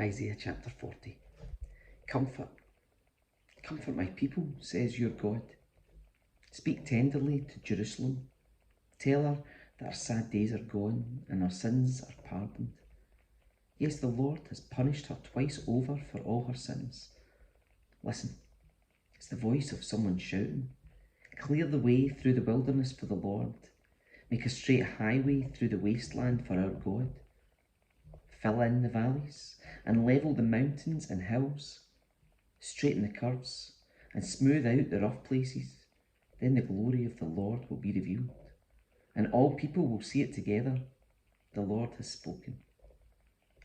Isaiah chapter 40. Comfort, comfort my people, says your God. Speak tenderly to Jerusalem. Tell her that her sad days are gone and her sins are pardoned. Yes, the Lord has punished her twice over for all her sins. Listen, it's the voice of someone shouting. Clear the way through the wilderness for the Lord. Make a straight highway through the wasteland for our God. Fill in the valleys and level the mountains and hills. Straighten the curves and smooth out the rough places. Then the glory of the Lord will be revealed, and all people will see it together. The Lord has spoken.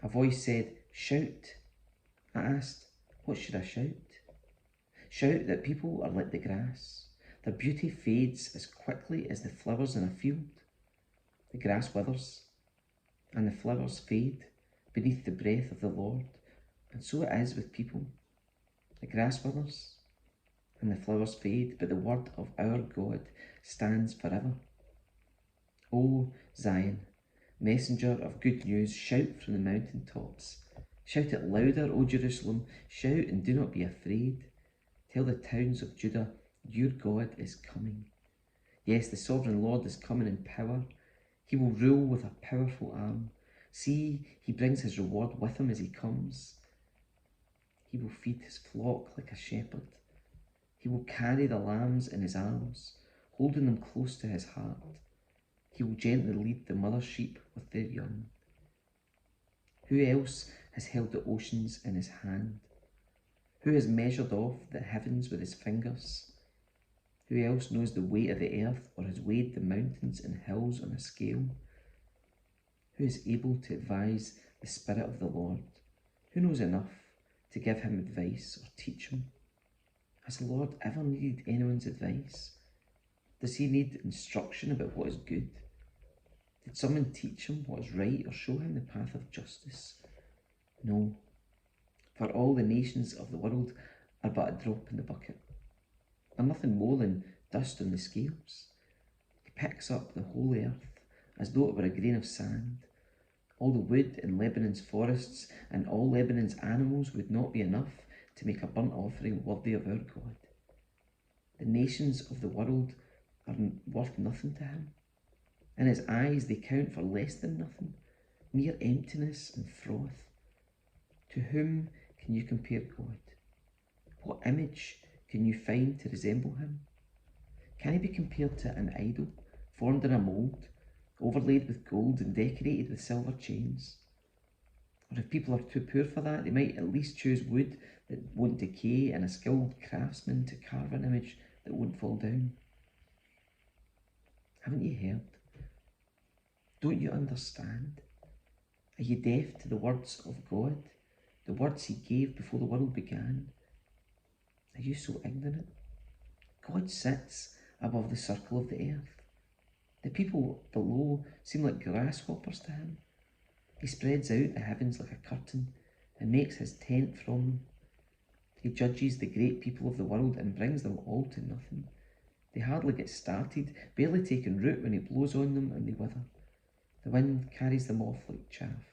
A voice said, "Shout." I asked, what should I shout? Shout that people are like the grass. Their beauty fades as quickly as the flowers in a field. The grass withers, and the flowers fade beneath the breath of the Lord, and so it is with people. The grass withers, and the flowers fade, but the word of our God stands forever. O Zion, messenger of good news, shout from the mountain tops. Shout it louder, O Jerusalem, shout and do not be afraid. Tell the towns of Judah, your God is coming. Yes, the sovereign Lord is coming in power. He will rule with a powerful arm. See, he brings his reward with him as he comes. He will feed his flock like a shepherd. He will carry the lambs in his arms, holding them close to his heart. He will gently lead the mother sheep with their young. Who else has held the oceans in his hand? Who has measured off the heavens with his fingers? Who else knows the weight of the earth, or has weighed the mountains and hills on a scale? Who is able to advise the Spirit of the Lord? Who knows enough to give him advice or teach him? Has the Lord ever needed anyone's advice? Does he need instruction about what is good? Did someone teach him what is right or show him the path of justice? No, for all the nations of the world are but a drop in the bucket, and nothing more than dust on the scales. He picks up the whole earth as though it were a grain of sand. All the wood in Lebanon's forests and all Lebanon's animals would not be enough to make a burnt offering worthy of our God. The nations of the world are worth nothing to him. In his eyes they count for less than nothing, mere emptiness and froth. To whom can you compare God? What image can you find to resemble him? Can he be compared to an idol, formed in a mould, overlaid with gold and decorated with silver chains? Or if people are too poor for that, they might at least choose wood that won't decay and a skilled craftsman to carve an image that won't fall down. Haven't you heard? Don't you understand? Are you deaf to the words of God, the words he gave before the world began? Are you so ignorant? God sits above the circle of the earth. The people below seem like grasshoppers to him. He spreads out the heavens like a curtain and makes his tent from them. He judges the great people of the world and brings them all to nothing. They hardly get started, barely taking root when he blows on them and they wither. The wind carries them off like chaff.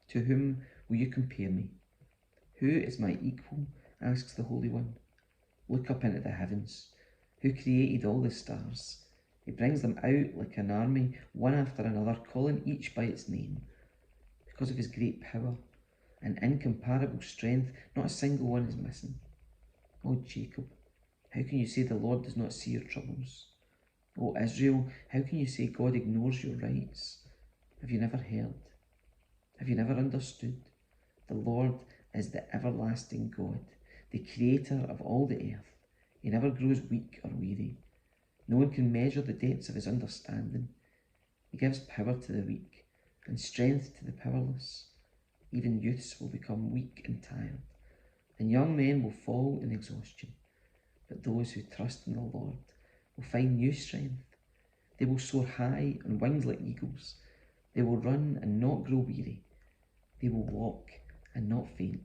To whom will you compare me? Who is my equal? Asks the Holy One. Look up into the heavens. Who created all the stars? He brings them out like an army, one after another, calling each by its name. Because of his great power and incomparable strength, not a single one is missing. O Jacob, how can you say the Lord does not see your troubles? O Israel, how can you say God ignores your rights? Have you never heard? Have you never understood? The Lord is the everlasting God, the creator of all the earth. He never grows weak or weary. No one can measure the depths of his understanding. He gives power to the weak and strength to the powerless. Even youths will become weak and tired, and young men will fall in exhaustion. But those who trust in the Lord will find new strength. They will soar high on wings like eagles. They will run and not grow weary. They will walk and not faint.